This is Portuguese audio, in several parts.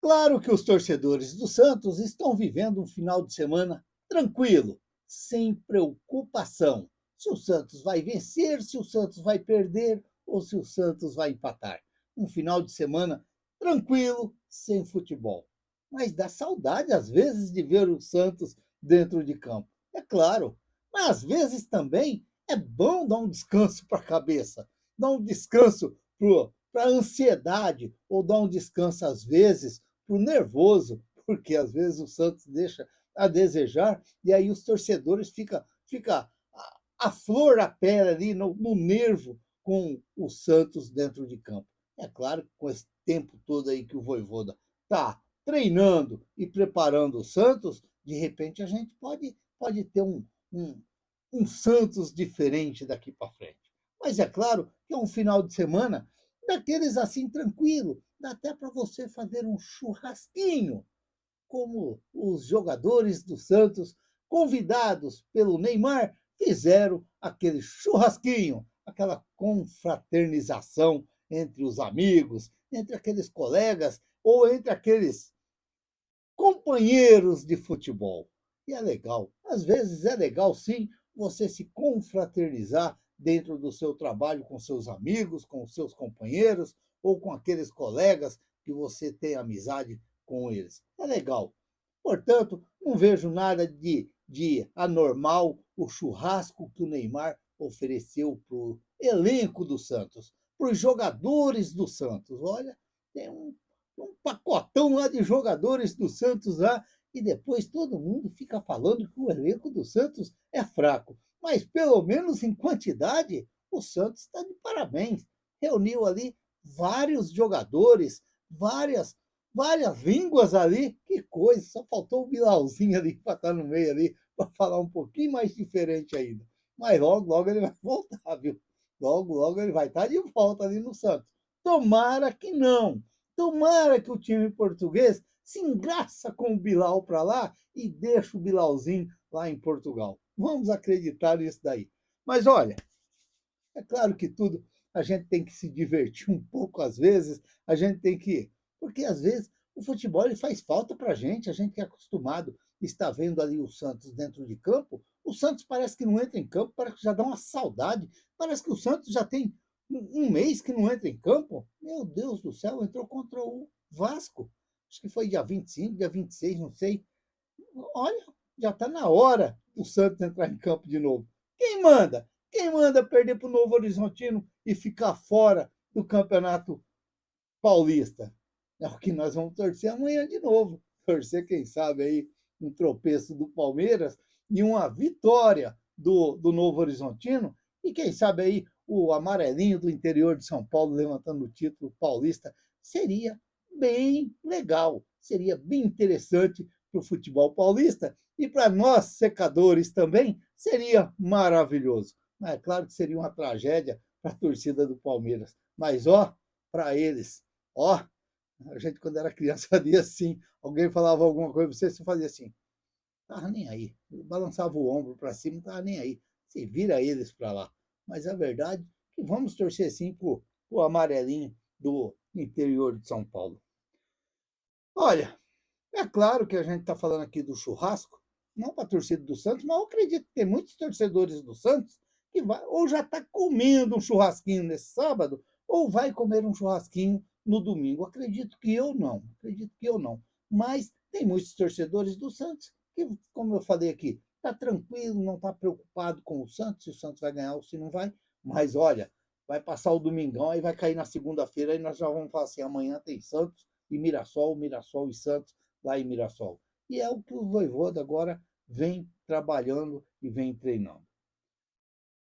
Claro que os torcedores do Santos estão vivendo um final de semana tranquilo, sem preocupação. Se o Santos vai vencer, se o Santos vai perder ou se o Santos vai empatar. Um final de semana tranquilo, sem futebol. Mas dá saudade, às vezes, de ver o Santos dentro de campo. É claro. Mas às vezes também é bom dar um descanso para a cabeça, dar um descanso para a ansiedade, ou dar um descanso, às vezes, para o nervoso, porque às vezes o Santos deixa a desejar, e aí os torcedores fica a flor da pele ali no nervo com o Santos dentro de campo. É claro que com esse tempo todo aí que o Vojvoda está treinando e preparando o Santos, de repente a gente pode ter um, um Santos diferente daqui para frente. Mas é claro que é um final de semana daqueles assim tranquilo, dá até para você fazer um churrasquinho, como os jogadores do Santos, convidados pelo Neymar, fizeram aquele churrasquinho, aquela confraternização entre os amigos, entre aqueles colegas ou entre aqueles companheiros de futebol. E é legal, às vezes é legal sim você se confraternizar dentro do seu trabalho com seus amigos, com os seus companheiros ou com aqueles colegas que você tem amizade com eles. É legal. Portanto, não vejo nada de anormal o churrasco que o Neymar ofereceu para o elenco do Santos, para os jogadores do Santos. Olha, tem um pacotão lá de jogadores do Santos lá, e depois todo mundo fica falando que o elenco do Santos é fraco. Mas pelo menos em quantidade, o Santos está de parabéns. Reuniu ali vários jogadores, várias línguas ali. Que coisa, só faltou o Bilauzinho ali para estar no meio ali, para falar um pouquinho mais diferente ainda. Mas logo, logo ele vai voltar, viu? Logo, logo ele vai estar de volta ali no Santos. Tomara que não. Tomara que o time português se engraça com o Bilal para lá e deixa o Bilalzinho lá em Portugal. Vamos acreditar nisso daí. Mas olha, é claro que tudo a gente tem que se divertir um pouco às vezes, a gente tem que. Porque às vezes o futebol ele faz falta para a gente que é acostumado está vendo ali o Santos dentro de campo. O Santos parece que não entra em campo, parece que já dá uma saudade, parece que o Santos já tem um mês que não entra em campo. Meu Deus do céu, entrou contra o Vasco. Acho que foi dia 25, dia 26, não sei. Olha, já está na hora do Santos entrar em campo de novo. Quem manda? Quem manda perder para o Novo Horizontino e ficar fora do Campeonato Paulista? É o que nós vamos torcer amanhã de novo. Torcer, quem sabe, aí um tropeço do Palmeiras e uma vitória do Novo Horizontino. E quem sabe aí o amarelinho do interior de São Paulo levantando o título paulista. Seria bem legal, seria bem interessante para o futebol paulista e para nós, secadores, também seria maravilhoso. Mas é claro que seria uma tragédia para a torcida do Palmeiras. Mas, ó, para eles, ó, a gente, quando era criança, fazia assim. Alguém falava alguma coisa para você fazia assim. Tava nem aí. Balançava o ombro para cima, não tava nem aí. Você vira eles para lá. Mas a verdade é que vamos torcer sim pro amarelinho do interior de São Paulo. Olha, é claro que a gente está falando aqui do churrasco, não para a torcida do Santos, mas eu acredito que tem muitos torcedores do Santos que vai, ou já está comendo um churrasquinho nesse sábado, ou vai comer um churrasquinho no domingo. Acredito que eu não, acredito que eu não. Mas tem muitos torcedores do Santos que, como eu falei aqui, está tranquilo, não está preocupado com o Santos, se o Santos vai ganhar ou se não vai. Mas olha, vai passar o domingão, aí vai cair na segunda-feira, e nós já vamos falar assim: amanhã tem Santos e Mirassol, Mirassol e Santos lá em Mirassol. E é o que o Vojvoda agora vem trabalhando e vem treinando.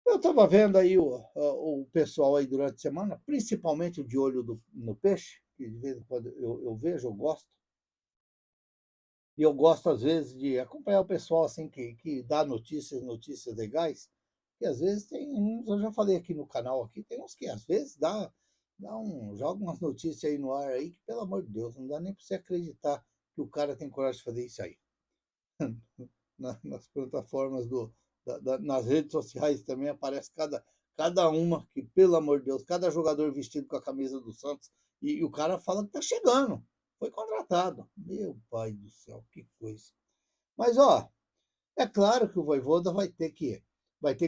Eu estava vendo aí o pessoal aí durante a semana, principalmente o de olho no peixe, que de vez em quando eu vejo, eu gosto. E eu gosto, às vezes, de acompanhar o pessoal assim que dá notícias legais, que às vezes tem uns, eu já falei aqui no canal, aqui, tem uns que às vezes joga umas notícias aí no ar aí, que, pelo amor de Deus, não dá nem para você acreditar que o cara tem coragem de fazer isso aí. Nas plataformas nas redes sociais também aparece cada uma que, pelo amor de Deus, cada jogador vestido com a camisa do Santos, e o cara fala que tá chegando. Foi contratado. Meu pai do céu, que coisa. Mas, ó, é claro que o Vojvoda vai ter que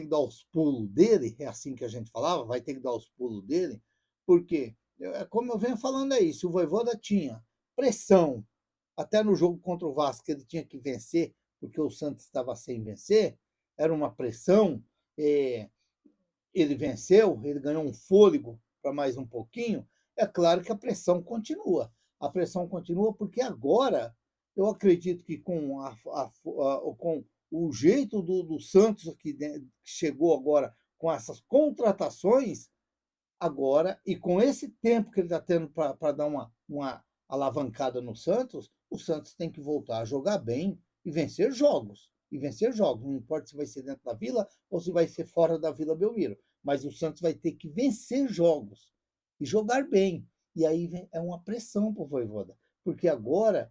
dar os pulos dele, é assim que a gente falava, vai ter que dar os pulos dele, porque, como eu venho falando aí, se o Vojvoda tinha pressão, até no jogo contra o Vasco, que ele tinha que vencer, porque o Santos estava sem vencer, era uma pressão, eh, ele venceu, ele ganhou um fôlego para mais um pouquinho, é claro que a pressão continua. A pressão continua porque agora eu acredito que com o jeito do Santos que chegou agora com essas contratações, agora, e com esse tempo que ele está tendo para dar uma alavancada no Santos, o Santos tem que voltar a jogar bem e vencer jogos. E vencer jogos, não importa se vai ser dentro da Vila ou se vai ser fora da Vila Belmiro. Mas o Santos vai ter que vencer jogos e jogar bem. E aí é uma pressão para o Vojvoda. Porque agora,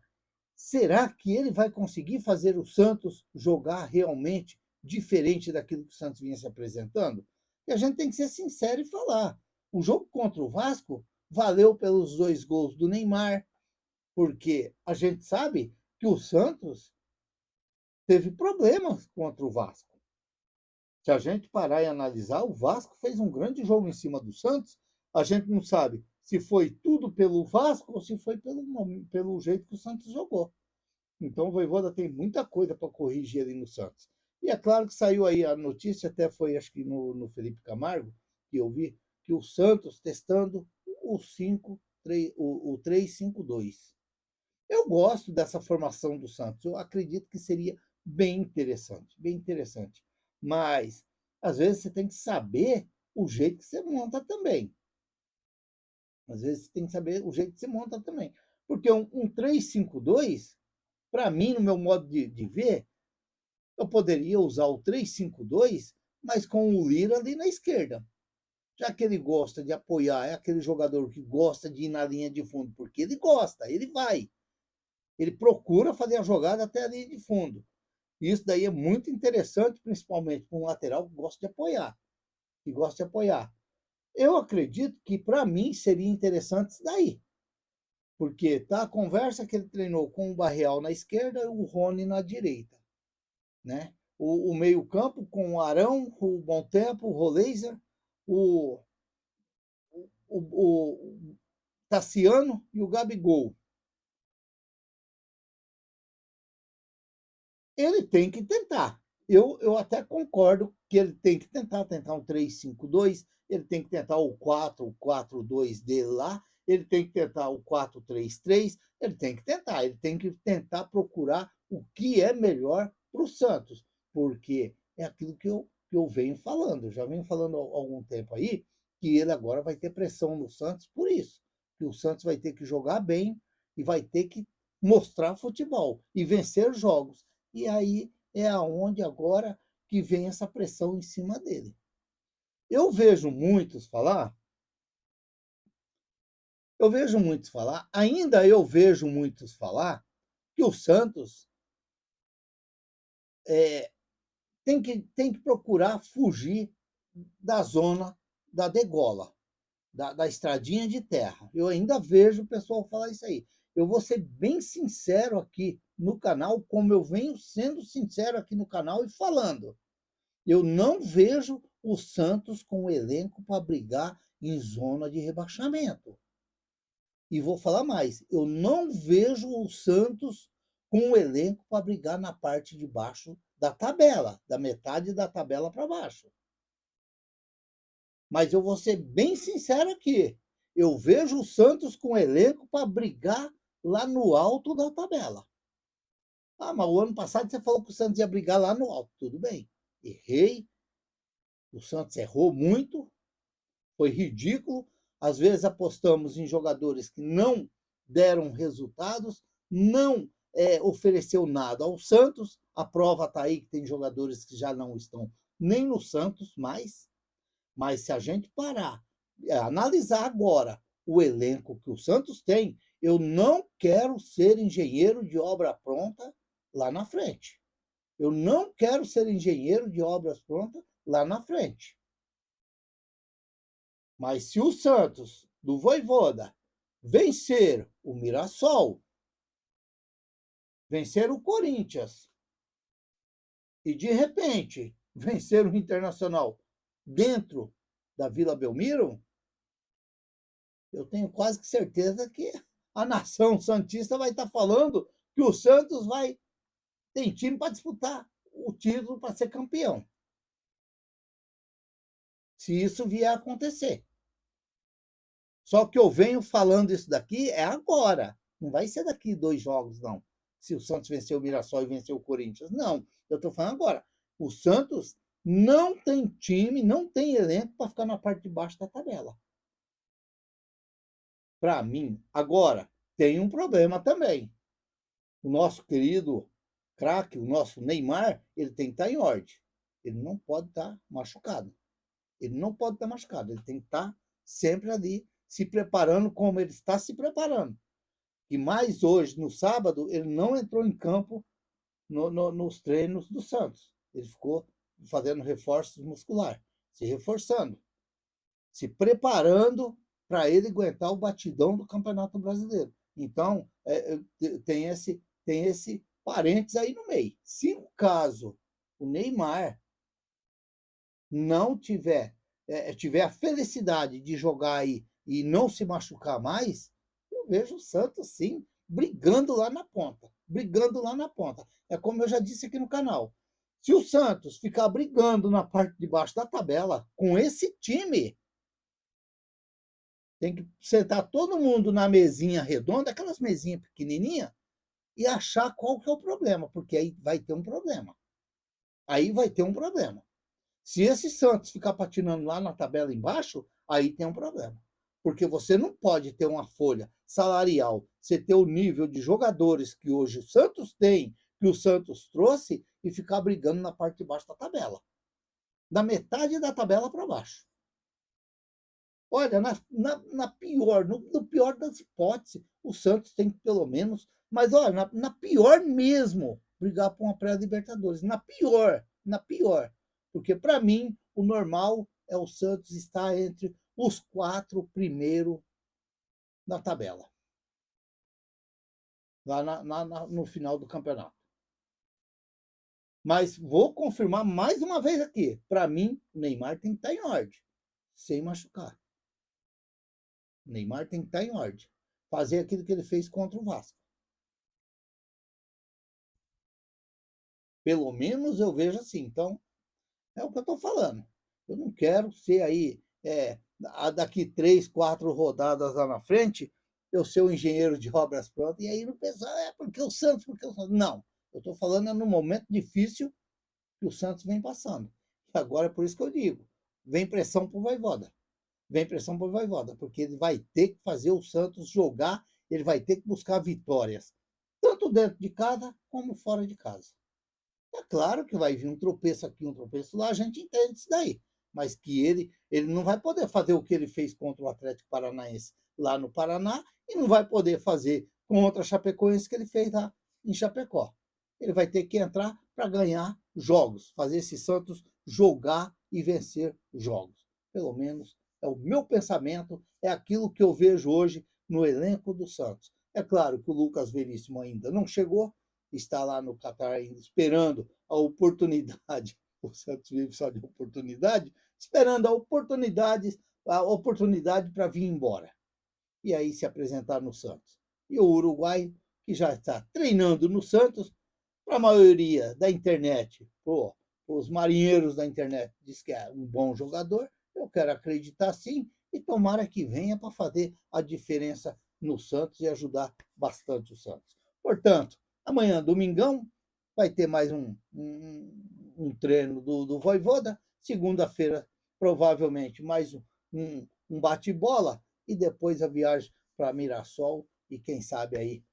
será que ele vai conseguir fazer o Santos jogar realmente diferente daquilo que o Santos vinha se apresentando? E a gente tem que ser sincero e falar. O jogo contra o Vasco valeu pelos 2 gols do Neymar, porque a gente sabe que o Santos teve problemas contra o Vasco. Se a gente parar e analisar, o Vasco fez um grande jogo em cima do Santos. A gente não sabe se foi tudo pelo Vasco ou se foi pelo jeito que o Santos jogou. Então o Vojvoda tem muita coisa para corrigir ali no Santos. E é claro que saiu aí a notícia, até foi acho que no Felipe Camargo, que eu vi, que o Santos testando o 3-5-2. Eu gosto dessa formação do Santos. Eu acredito que seria bem interessante, bem interessante. Mas às vezes você tem que saber o jeito que você monta também. Às vezes você tem que saber o jeito que você monta também. Porque um 3-5-2, para mim, no meu modo de ver, eu poderia usar o 3-5-2, mas com o Lira ali na esquerda. Já que ele gosta de apoiar, é aquele jogador que gosta de ir na linha de fundo, porque ele gosta, ele vai. Ele procura fazer a jogada até a linha de fundo. E isso daí é muito interessante, principalmente para um lateral que gosta de apoiar. Que gosta de apoiar. Eu acredito que, para mim, seria interessante isso daí. Porque tá a conversa que ele treinou com o Barreal na esquerda e o Rony na direita. Né? O meio-campo com o Arão, o Bom Tempo, o Roleiser, o, o Tassiano e o Gabigol. Ele tem que tentar. Eu até concordo que ele tem que tentar um 3-5-2, ele tem que tentar o 4-4-2 dele lá, ele tem que tentar o 4-3-3, ele tem que tentar procurar o que é melhor para o Santos, porque é aquilo que eu venho falando, eu já venho falando há algum tempo aí, que ele agora vai ter pressão no Santos por isso, que o Santos vai ter que jogar bem e vai ter que mostrar futebol e vencer jogos. E aí é aonde agora que vem essa pressão em cima dele. Eu vejo muitos falar, ainda eu vejo muitos falar que o Santos tem que procurar fugir da zona da degola, da estradinha de terra. Eu ainda vejo o pessoal falar isso aí. Eu vou ser bem sincero aqui no canal, como eu venho sendo sincero aqui no canal e falando. Eu não vejo o Santos com o elenco para brigar em zona de rebaixamento. E vou falar mais, eu não vejo o Santos com o elenco para brigar na parte de baixo da tabela, da metade da tabela para baixo. Mas eu vou ser bem sincero aqui. Eu vejo o Santos com o elenco para brigar lá no alto da tabela. Ah, mas o ano passado você falou que o Santos ia brigar lá no alto. Tudo bem. Errei. O Santos errou muito. Foi ridículo. Às vezes apostamos em jogadores que não deram resultados, não ofereceu nada ao Santos. A prova está aí que tem jogadores que já não estão nem no Santos mais. Mas se a gente parar, analisar agora o elenco que o Santos tem, eu não quero ser engenheiro de obra pronta lá na frente. Eu não quero ser engenheiro de obras prontas lá na frente. Mas se o Santos, do Vojvoda, vencer o Mirassol, vencer o Corinthians e, de repente, vencer o Internacional dentro da Vila Belmiro, eu tenho quase que certeza que a nação santista vai estar falando que o Santos tem time para disputar o título para ser campeão. Se isso vier a acontecer. Só que eu venho falando isso daqui é agora. Não vai ser daqui 2 jogos, não. Se o Santos vencer o Mirassol e vencer o Corinthians. Não. Eu estou falando agora. O Santos não tem time, não tem elenco para ficar na parte de baixo da tabela. Para mim, agora, tem um problema também. O nosso querido craque, o nosso Neymar, ele tem que estar em ordem. Ele não pode estar machucado. Ele não pode estar machucado. Ele tem que estar sempre ali, se preparando como ele está se preparando. E mais hoje, no sábado, ele não entrou em campo nos treinos do Santos. Ele ficou fazendo reforços musculares, se reforçando, se preparando para ele aguentar o batidão do Campeonato Brasileiro. Então, tem esse parênteses aí no meio. Se o caso o Neymar não tiver a felicidade de jogar aí e não se machucar mais, eu vejo o Santos, sim, brigando lá na ponta. Brigando lá na ponta. É como eu já disse aqui no canal. Se o Santos ficar brigando na parte de baixo da tabela com esse time, tem que sentar todo mundo na mesinha redonda, aquelas mesinhas pequenininhas, e achar qual que é o problema, porque aí vai ter um problema. Aí vai ter um problema. Se esse Santos ficar patinando lá na tabela embaixo, aí tem um problema. Porque você não pode ter uma folha salarial, você ter o nível de jogadores que hoje o Santos tem, que o Santos trouxe, e ficar brigando na parte de baixo da tabela. Da metade da tabela para baixo. Olha, na pior, no pior das hipóteses, o Santos tem que pelo menos, mas olha, na pior mesmo, brigar por uma pré-Libertadores. Na pior. Porque para mim, o normal é o Santos estar entre os 4 primeiros na tabela. Lá no final do campeonato. Mas vou confirmar mais uma vez aqui. Para mim, o Neymar tem que estar em ordem, sem machucar. O Neymar tem que estar em ordem. Fazer aquilo que ele fez contra o Vasco. Pelo menos eu vejo assim. Então, é o que eu estou falando. Eu não quero ser aí, daqui 3, 4 rodadas lá na frente, eu ser o engenheiro de obras prontas, e aí não pensar, porque o Santos. Não, eu estou falando no momento difícil que o Santos vem passando. E agora é por isso que eu digo, vem pressão para o Vojvoda. Vem pressão para o Vojvoda, porque ele vai ter que fazer o Santos jogar, ele vai ter que buscar vitórias, tanto dentro de casa como fora de casa. É claro que vai vir um tropeço aqui, um tropeço lá, a gente entende isso daí. Mas que ele não vai poder fazer o que ele fez contra o Atlético Paranaense lá no Paraná e não vai poder fazer contra a Chapecoense que ele fez lá em Chapecó. Ele vai ter que entrar para ganhar jogos, fazer esse Santos jogar e vencer jogos. Pelo menos é o meu pensamento, é aquilo que eu vejo hoje no elenco do Santos. É claro que o Lucas Veríssimo ainda não chegou, está lá no Catar esperando a oportunidade. O Santos vive só de oportunidade, esperando a oportunidade para vir embora. E aí se apresentar no Santos. E o Uruguai, que já está treinando no Santos, para a maioria da internet, os marinheiros da internet diz que é um bom jogador, eu quero acreditar sim, e tomara que venha para fazer a diferença no Santos e ajudar bastante o Santos. Portanto, amanhã, domingão, vai ter mais um treino do Vojvoda. Segunda-feira, provavelmente, mais um bate-bola. E depois a viagem para Mirassol. E quem sabe aí,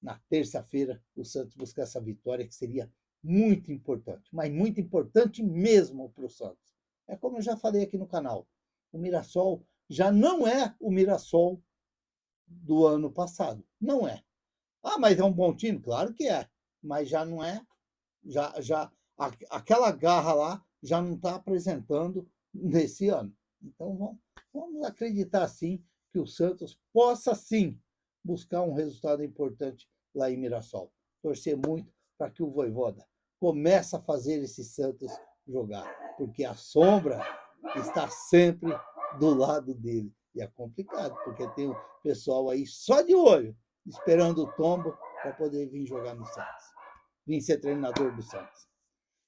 na terça-feira, o Santos buscar essa vitória, que seria muito importante. Mas muito importante mesmo para o Santos. É como eu já falei aqui no canal. O Mirassol já não é o Mirassol do ano passado. Não é. Ah, mas é um bom time? Claro que é. Mas já não é. Aquela garra lá já não está apresentando nesse ano. Então vamos acreditar sim que o Santos possa sim buscar um resultado importante lá em Mirassol. Torcer muito para que o Vojvoda comece a fazer esse Santos jogar, porque a sombra está sempre do lado dele. E é complicado, porque tem o pessoal aí só de olho, esperando o tombo para poder vir jogar no Santos. Vir ser treinador do Santos.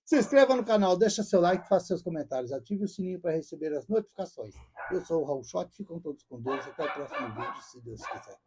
Se inscreva no canal, deixa seu like, faça seus comentários, ative o sininho para receber as notificações. Eu sou o Raul Schott, ficam todos com Deus, até o próximo vídeo, se Deus quiser.